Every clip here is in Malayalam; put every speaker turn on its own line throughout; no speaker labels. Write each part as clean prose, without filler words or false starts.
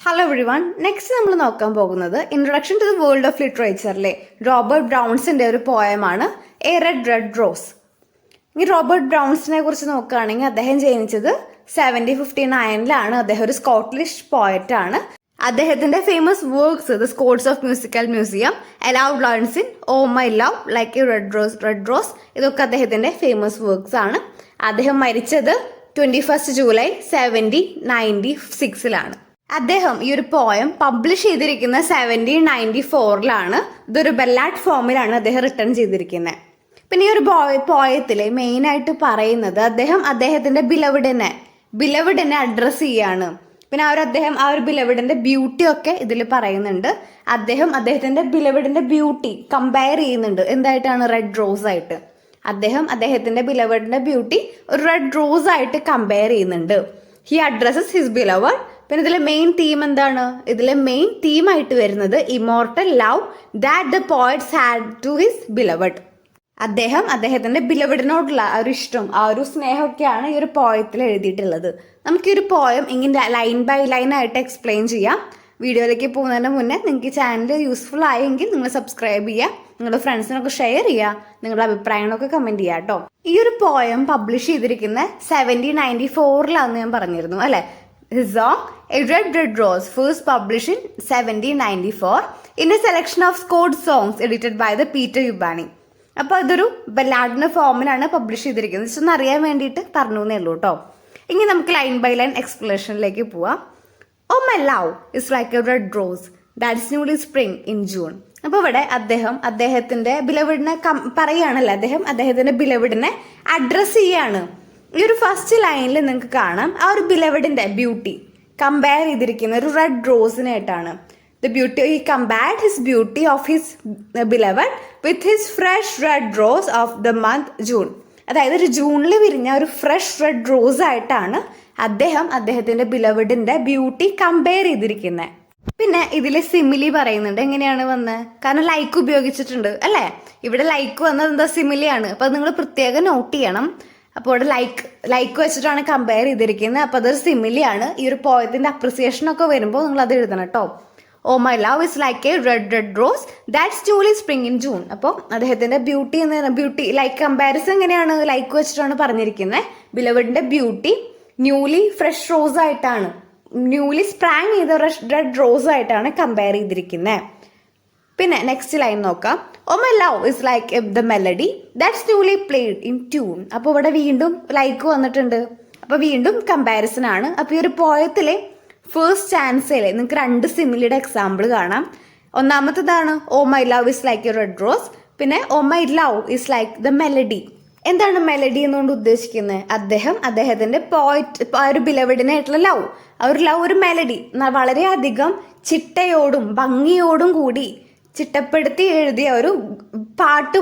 Hello every one. നെക്സ്റ്റ് നമ്മൾ നോക്കാൻ പോകുന്നത് introduction to the world of ലിറ്ററേച്ചറിലെ റോബർട്ട് ബ്രൗൺസിന്റെ ഒരു പോയമാണ് എ റെഡ് റെഡ് റോസ്. ഈ റോബർട്ട് ബ്രൗൺസിനെ കുറിച്ച് നോക്കുകയാണെങ്കിൽ അദ്ദേഹം ജനിച്ചത് 1759 അദ്ദേഹം ഒരു സ്കോട്ട്ലിഷ് പോയറ്റ് ആണ്. അദ്ദേഹത്തിന്റെ famous works the Scots of musical museum, aloud learns in oh my love, like a red rose ഇതൊക്കെ അദ്ദേഹത്തിന്റെ ഫേമസ് വർക്ക്സ് ആണ്. അദ്ദേഹം മരിച്ചത് 21 ജൂലൈ 1796 അദ്ദേഹം ഈ ഒരു പോയം പബ്ലിഷ് ചെയ്തിരിക്കുന്ന 1794 ഇതൊരു ബെല്ലാഡ് ഫോമിലാണ് അദ്ദേഹം റിട്ടേൺ ചെയ്തിരിക്കുന്നത്. പിന്നെ ഈ ഒരു പോയത്തില് മെയിൻ ആയിട്ട് പറയുന്നത് അദ്ദേഹം അദ്ദേഹത്തിന്റെ ബിലവിഡിനെ അഡ്രസ് ചെയ്യാണ്. പിന്നെ ആ ഒരു ബിലവിഡിന്റെ ബ്യൂട്ടി ഒക്കെ ഇതിൽ പറയുന്നുണ്ട്. അദ്ദേഹത്തിന്റെ ബിലവിഡിന്റെ ബ്യൂട്ടി കമ്പയർ ചെയ്യുന്നുണ്ട്. എന്തായിട്ടാണ്? റെഡ് റോസ് ആയിട്ട്. അദ്ദേഹത്തിന്റെ ബിലവിഡിന്റെ ബ്യൂട്ടി ഒരു റെഡ് റോസ് ആയിട്ട് കമ്പയർ ചെയ്യുന്നുണ്ട്. He addresses his beloved. പിന്നെ ഇതിലെ മെയിൻ തീം എന്താണ്? ഇതിലെ മെയിൻ തീമായിട്ട് വരുന്നത് immortal love that the poets had to his beloved. അദ്ദേഹത്തിന്റെ ബിലവഡിനോടുള്ള ആ ഒരു ഇഷ്ടം, ആ ഒരു സ്നേഹമൊക്കെയാണ് ഈ ഒരു പോയത്തിൽ എഴുതിയിട്ടുള്ളത്. നമുക്ക് ഈ ഒരു പോയം ഇങ്ങനെ ലൈൻ ബൈ ലൈൻ ആയിട്ട് എക്സ്പ്ലെയിൻ ചെയ്യാം. വീഡിയോയിലേക്ക് പോകുന്നതിന് മുന്നേ നിങ്ങൾക്ക് ഈ ചാനൽ യൂസ്ഫുൾ ആയെങ്കിൽ നിങ്ങൾ സബ്സ്ക്രൈബ് ചെയ്യുക, നിങ്ങളുടെ ഫ്രണ്ട്സിനൊക്കെ ഷെയർ ചെയ്യുക, നിങ്ങളുടെ അഭിപ്രായങ്ങളൊക്കെ കമന്റ് ചെയ്യുക കേട്ടോ. ഈ ഒരു പോയം പബ്ലിഷ് ചെയ്തിരിക്കുന്ന 1794 ഞാൻ പറഞ്ഞിരുന്നു അല്ലെ. His song A Red Red Rose first published in 1794 in a selection of scored songs edited by the Peter Urbani. അപ്പോൾ ഇതൊരു ബല്ലാഡിന്റെ ഫോമിലാണ് പബ്ലിഷ് ചെയ്തിരിക്കുന്നത്. ജസ്റ്റ് ഒന്ന് അറിയാൻ വേണ്ടിയിട്ട് പറഞ്ഞു എന്നേ ഉള്ളൂ കേട്ടോ. ഇനി നമുക്ക് ലൈൻ ബൈ ലൈൻ എക്സ്പ്ലനേഷനിലേക്ക് പോവാം. O my love is like a red rose that's newly spring in June. അപ്പോൾ ഇവിടെ അദ്ദേഹത്തിന്റെ ബിലവിഡിനെ പറയുകയാണല്ലോ. അദ്ദേഹത്തിന്റെ ബിലവിഡിനെ അഡ്രസ് ചെയ്യാണ്. ഈ ഒരു ഫസ്റ്റ് ലൈനിൽ നിങ്ങൾക്ക് കാണാം ആ ഒരു ബിലവഡിന്റെ ബ്യൂട്ടി കമ്പയർ ചെയ്തിരിക്കുന്ന ഒരു റെഡ് റോസിനായിട്ടാണ്. The beauty he compared his beauty of his beloved with his fresh red rose of the month June. അതായത് ഒരു ജൂണിൽ വിരിഞ്ഞ ഒരു ഫ്രഷ് റെഡ് റോസ് ആയിട്ടാണ് അദ്ദേഹത്തിന്റെ ബിലവഡിന്റെ ബ്യൂട്ടി കമ്പയർ ചെയ്തിരിക്കുന്നത്. പിന്നെ ഇതിൽ സിമിലി പറയുന്നുണ്ട്. എങ്ങനെയാണ് വന്നത്? കാരണം ലൈക്ക് ഉപയോഗിച്ചിട്ടുണ്ട് അല്ലേ. ഇവിടെ ലൈക്ക് വന്നത് എന്താ? സിമിലിയാണ്. അപ്പൊ നിങ്ങൾ പ്രത്യേകം നോട്ട് ചെയ്യണം. അപ്പോൾ ഇവിടെ ലൈക്ക് വെച്ചിട്ടാണ് കമ്പയർ ചെയ്തിരിക്കുന്നത്. അപ്പോൾ അതൊരു സിമിലിയാണ്. ഈ ഒരു പോയത്തിന്റെ അപ്രിസിയേഷൻ ഒക്കെ വരുമ്പോൾ നിങ്ങൾ അത് എഴുതണം കേട്ടോ. O my love is like a red red rose that's newly spring in June. അപ്പോൾ അദ്ദേഹത്തിന്റെ ബ്യൂട്ടി ലൈക്ക് കമ്പാരിസൺ എങ്ങനെയാണ്? ലൈക്ക് വെച്ചിട്ടാണ് പറഞ്ഞിരിക്കുന്നത്. ബിലവഡിന്റെ ബ്യൂട്ടി ന്യൂലി ഫ്രഷ് റോസ് ആയിട്ടാണ്, ന്യൂലി സ്പ്രാങ് ചെയ്ത റെഡ് റോസ് ആയിട്ടാണ് കമ്പയർ ചെയ്തിരിക്കുന്നത്. പിന്നെ നെക്സ്റ്റ് ലൈൻ നോക്കാം. O my love is like the melody that's newly played in tune. അപ്പോൾ ഇവിടെ വീണ്ടും ലൈക്ക് വന്നിട്ടുണ്ട്. അപ്പോൾ വീണ്ടും കമ്പാരിസൺ ആണ്. അപ്പോൾ ഈ ഒരു പോയത്തിലെ ഫസ്റ്റ് ചാൻസിലെ നിങ്ങൾക്ക് 2 സിമിലിയുടെ എക്സാമ്പിൾ കാണാം. ഒന്നാമത്തേതാണ് oh my love is like a red rose. പിന്നെ oh my love is like the melody. എന്താണ് മെലഡി എന്നുകൊണ്ട് ഉദ്ദേശിക്കുന്നത്? അദ്ദേഹത്തിന്റെ ഒരു ബിലവഡിനായിട്ടുള്ള ലവ്, ആ ഒരു ലവ് ഒരു മെലഡി, വളരെയധികം ചിട്ടയോടും ഭംഗിയോടും കൂടി ചിട്ടപ്പെടുത്തി എഴുതിയ ഒരു പാട്ട്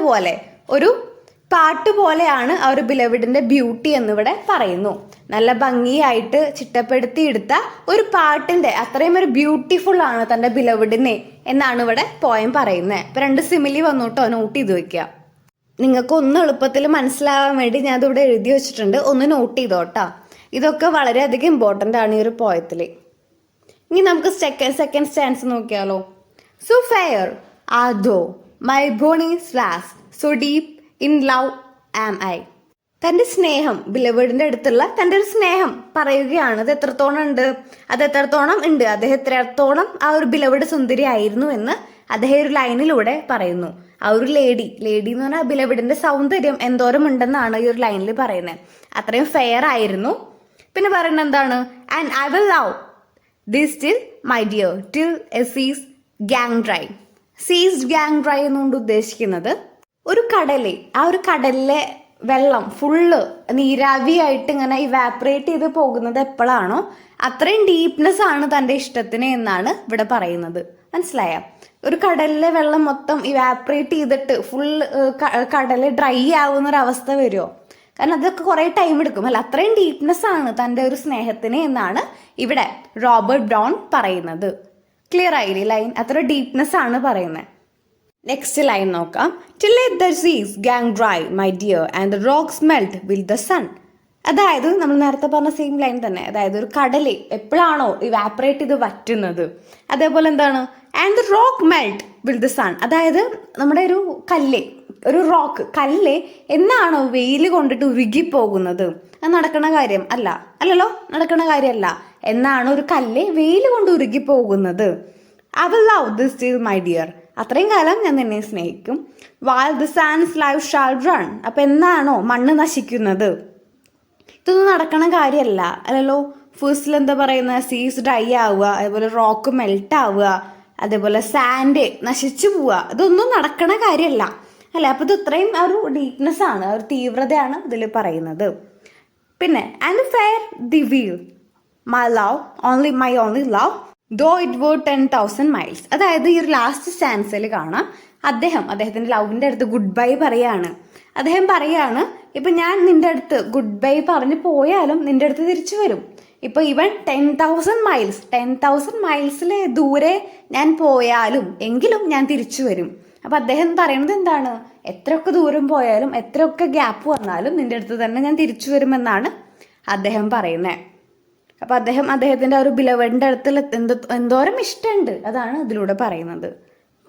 പോലെയാണ് ആ ഒരു ബിലവിഡിന്റെ ബ്യൂട്ടി എന്നിവിടെ പറയുന്നു. നല്ല ഭംഗിയായിട്ട് ചിട്ടപ്പെടുത്തി എടുത്ത ഒരു പാട്ടിന്റെ അത്രയും ഒരു ബ്യൂട്ടിഫുൾ ആണ് തന്റെ ബിലവിഡിനെ എന്നാണ് ഇവിടെ പോയം പറയുന്നത്. ഇപ്പൊ 2 സിമിലി വന്നു കേട്ടോ, നോട്ട് ചെയ്ത് വെക്കുക. നിങ്ങൾക്ക് ഒന്ന് എളുപ്പത്തിൽ മനസ്സിലാവാൻ വേണ്ടി ഞാൻ ഇതിവിടെ എഴുതി വെച്ചിട്ടുണ്ട്, ഒന്ന് നോട്ട് ചെയ്തോട്ടാ. ഇതൊക്കെ വളരെയധികം ഇമ്പോർട്ടൻ്റ് ആണ് ഈ ഒരു പോയത്തിൽ. ഇനി നമുക്ക് സെക്കൻഡ് സ്റ്റാൻസ് നോക്കിയാലോ. So fair are thou, my bonny lass, so deep in love am I. തന്റെ സ്നേഹം, ബിലവഡിന്റെ അടുത്തുള്ള തന്റെ ഒരു സ്നേഹം പറയുകയാണ്. അത് എത്രത്തോളം ഉണ്ട്? അദ്ദേഹം എത്രത്തോളം ആ ഒരു ബിലവഡ് സുന്ദരി ആയിരുന്നു എന്ന് അദ്ദേഹം ഒരു ലൈനിലൂടെ പറയുന്നു. ആ ഒരു ലേഡി എന്ന് പറഞ്ഞാൽ ബിലവഡിന്റെ സൗന്ദര്യം എന്തോരം ഉണ്ടെന്നാണ് ഈ ഒരു ലൈനിൽ പറയുന്നത്. അത്രയും ഫെയർ ആയിരുന്നു. പിന്നെ പറയുന്നത് എന്താണ്? And I will love this still my dear till a seas gang dry. Ceased gang dry എന്നുകൊണ്ട് ഉദ്ദേശിക്കുന്നത് ഒരു ആ ഒരു കടലിലെ വെള്ളം ഫുള്ള് നീരാവിയായിട്ട് ഇങ്ങനെ ഇവാപ്പറേറ്റ് ചെയ്ത് പോകുന്നത് എപ്പോഴാണോ അത്രയും ഡീപ്നെസ് ആണ് തന്റെ ഇഷ്ടത്തിന് എന്നാണ് ഇവിടെ പറയുന്നത്. മനസ്സിലായ? ഒരു കടലിലെ വെള്ളം മൊത്തം ഇവാപ്പറേറ്റ് ചെയ്തിട്ട് ഫുള്ള് കടല് ഡ്രൈ ആവുന്ന ഒരു അവസ്ഥ വരുമോ? കാരണം അതൊക്കെ കുറെ ടൈം എടുക്കും അല്ല. അത്രയും ഡീപ്നെസ് ആണ് തന്റെ ഒരു സ്നേഹത്തിന് എന്നാണ് ഇവിടെ റോബർട്ട് ബ്രൗൺ പറയുന്നത്. ക്ലിയർ ആയില്ലേ ലൈൻ? അത്ര ഡീപ്നെസ് ആണ് പറയുന്നത്. നെക്സ്റ്റ് ലൈൻ നോക്കാം. Till let the seas gang dry, my dear, and the rocks melt with the sun. അതായത് നമ്മൾ നേരത്തെ പറഞ്ഞ സെയിം ലൈൻ തന്നെ, അതായത് ഒരു കടല് എപ്പോഴാണോ ഇവാപ്പറേറ്റ് ചെയ്ത് വറ്റുന്നത്, അതേപോലെ എന്താണ് and the rock melt with the sun, അതായത് നമ്മുടെ ഒരു റോക്ക് കല്ല് എന്നാണോ വെയിൽ കൊണ്ടിട്ട് ഉരുകിപ്പോകുന്നത്, അത് നടക്കണ കാര്യം അല്ലല്ലോ, നടക്കണ കാര്യമല്ല. എന്നാണ് ഒരു കല്ല് വെയിൽ കൊണ്ട് ഉരുകിപ്പോകുന്നത്. I will love this to my dear, അത്രയും കാലം ഞാൻ നിന്നെ സ്നേഹിക്കും. while the sun's life shall run, അപ്പൊ എന്നാണോ മണ്ണ് നശിക്കുന്നത്, ഇതൊന്നും നടക്കണ കാര്യമല്ല അല്ലല്ലോ. ഫസ്റ്റിൽ എന്താ പറയുന്നത്, സീസ് ഡ്രൈ ആവുക, അതേപോലെ റോക്ക് മെൽറ്റ് ആവുക, അതേപോലെ സാൻഡ് നശിച്ചു പോവുക, ഇതൊന്നും നടക്കണ കാര്യമല്ല അല്ലെ. അപ്പൊ ഇത് ഇത്രയും ഒരു ഡീപ്നെസ് ആണ്, ഒരു തീവ്രതയാണ് ഇതിൽ പറയുന്നത്. പിന്നെ and fare thee well my only love though it were 10,000 miles, അതായത് ഈ ഒരു ലാസ്റ്റ് സ്റ്റാൻസിൽ കാണാം അദ്ദേഹത്തിന്റെ ലവിന്റെ അടുത്ത് ഗുഡ് ബൈ പറയാണ്. അദ്ദേഹം പറയാണ്, ഇപ്പൊ ഞാൻ നിന്റെ അടുത്ത് ഗുഡ് ബൈ പറഞ്ഞു പോയാലും നിന്റെ അടുത്ത് തിരിച്ചു വരും. ഇപ്പൊ ഇവൻ 10,000 മൈൽസിലെ ദൂരെ ഞാൻ പോയാലും എങ്കിലും ഞാൻ തിരിച്ചു വരും. അപ്പൊ അദ്ദേഹം പറയുന്നത് എന്താണ്, എത്രയൊക്കെ ദൂരം പോയാലും എത്രയൊക്കെ ഗ്യാപ്പ് വന്നാലും നിന്റെ അടുത്ത് തന്നെ ഞാൻ തിരിച്ചു വരുമെന്നാണ് അദ്ദേഹം പറയുന്നത്. അപ്പൊ അദ്ദേഹത്തിന്റെ ഒരു ബിലവഡിന്റെ അടുത്ത് എന്തോരം ഇഷ്ടമുണ്ട്, അതാണ് ഇതിലൂടെ പറയുന്നത്.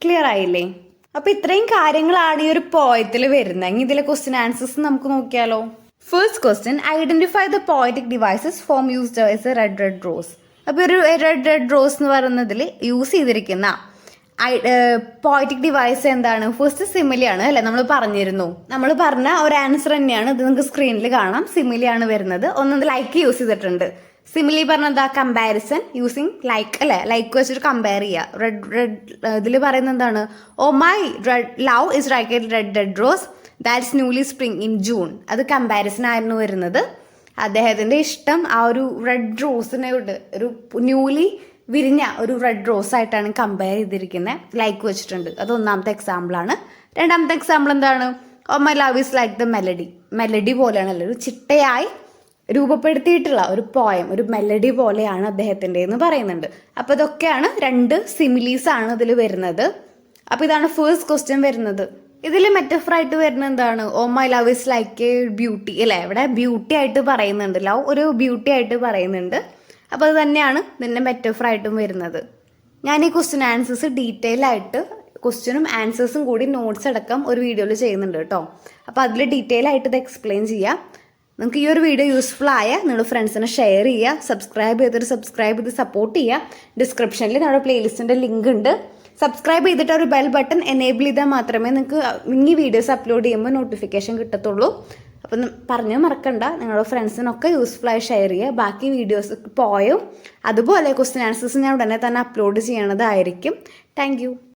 ക്ലിയർ ആയില്ലേ? അപ്പൊ ഇത്രയും കാര്യങ്ങളാണ് ഈ ഒരു പോയത്തിൽ വരുന്നത്. ഇതിലെ ക്വസ്റ്റ്യൻ ആൻസേഴ്സ് നമുക്ക് നോക്കിയാലോ. First question, identify the poetic devices form used as A red rose. അപ്പൊ ഒരു റെഡ് റോസ് എന്ന് പറയുന്നതിൽ യൂസ് ചെയ്തിരിക്കുന്ന പോയറ്റിക് ഡിവൈസ് എന്താണ്? ഫസ്റ്റ് സിമിലിയാണ് അല്ലെ, നമ്മൾ പറഞ്ഞ ഒരു ആൻസർ തന്നെയാണ് ഇത്. നിങ്ങൾക്ക് സ്ക്രീനിൽ കാണാം, സിമിലിയാണ് വരുന്നത്. ഒന്നത് ലൈക്ക് യൂസ് ചെയ്തിട്ടുണ്ട്. സിമിലി പറഞ്ഞാൽ കമ്പാരിസൺ യൂസിങ് ലൈക്ക് അല്ലെ, ലൈക്ക് വെച്ചിട്ട് കമ്പയർ ചെയ്യുക. റെഡ് ഇതിൽ പറയുന്നത് എന്താണ്, oh my love is like a red rose that's newly spring in June, അത് കമ്പാരിസൺ ആയിരുന്നു വരുന്നത്. അദ്ദേഹത്തിന്റെ ഇഷ്ടം ആ ഒരു റെഡ് റോസിനോട്, ഒരു ന്യൂലി വിരിഞ്ഞ ഒരു റെഡ് റോസ് ആയിട്ടാണ് കമ്പയർ ചെയ്തിരിക്കുന്നത്. ലൈക്ക് വെച്ചിട്ടുണ്ട്. അത് ഒന്നാമത്തെ എക്സാമ്പിൾ ആണ്. രണ്ടാമത്തെ എക്സാമ്പിൾ എന്താണ്, oh my love is like the melody പോലെയാണല്ലോ, ഒരു ചിട്ടയായി രൂപപ്പെടുത്തിയിട്ടുള്ള ഒരു പോയം, ഒരു മെലഡി പോലെയാണ് അദ്ദേഹത്തിന്റെ എന്ന് പറയുന്നുണ്ട്. അപ്പൊ ഇതൊക്കെയാണ് രണ്ട് സിമിലീസ് ആണ് ഇതിൽ വരുന്നത്. അപ്പൊ ഇതാണ് ഫസ്റ്റ് ക്വസ്റ്റ്യൻ വരുന്നത്. ഇതിൽ മെറ്റഫർ ആയിട്ട് വരുന്നത് എന്താണ്, oh my love is like a beauty അല്ലെ, ഇവിടെ ബ്യൂട്ടി ആയിട്ട് പറയുന്നുണ്ട്, ലവ് ഒരു ബ്യൂട്ടി ആയിട്ട് പറയുന്നുണ്ട്. അപ്പോൾ അത് തന്നെയാണ് ഇതിൻ്റെ മെറ്റഫർ ആയിട്ടും വരുന്നത്. ഞാൻ ഈ ക്വസ്റ്റ്യൻ ആൻസേഴ്സ് ഡീറ്റെയിൽ ആയിട്ട് ക്വസ്റ്റ്യനും ആൻസേഴ്സും കൂടി നോട്ട്സ് അടക്കം ഒരു വീഡിയോയിൽ ചെയ്യുന്നുണ്ട് കേട്ടോ. അപ്പോൾ അതിൽ ഡീറ്റെയിൽ ആയിട്ട് ഇത് എക്സ്പ്ലെയിൻ ചെയ്യാം. നിങ്ങൾക്ക് ഈ ഒരു വീഡിയോ യൂസ്ഫുൾ ആയ നിങ്ങളുടെ ഫ്രണ്ട്സിനെ ഷെയർ ചെയ്യുക, സബ്സ്ക്രൈബ് ചെയ്ത് സപ്പോർട്ട് ചെയ്യുക. ഡിസ്ക്രിപ്ഷനിൽ നമ്മുടെ പ്ലേലിസ്റ്റിൻ്റെ ലിങ്ക് ഉണ്ട്. സബ്സ്ക്രൈബ് ചെയ്തിട്ട് ഒരു ബെൽ ബട്ടൺ എനേബിൾ ചെയ്താൽ മാത്രമേ നിങ്ങൾക്ക് ഈ വീഡിയോസ് അപ്ലോഡ് ചെയ്യുമ്പോൾ നോട്ടിഫിക്കേഷൻ കിട്ടത്തുള്ളൂ. അപ്പം പറഞ്ഞു മറക്കണ്ട, നിങ്ങളുടെ ഫ്രണ്ട്സിനൊക്കെ യൂസ്ഫുള്ളായി ഷെയർ ചെയ്യുക. ബാക്കി വീഡിയോസ് പോയും അതുപോലെ ക്വസ്റ്റ്യൻ ആൻസേഴ്സ് ഞാൻ ഉടനെ തന്നെ അപ്ലോഡ് ചെയ്യണതായിരിക്കും. താങ്ക്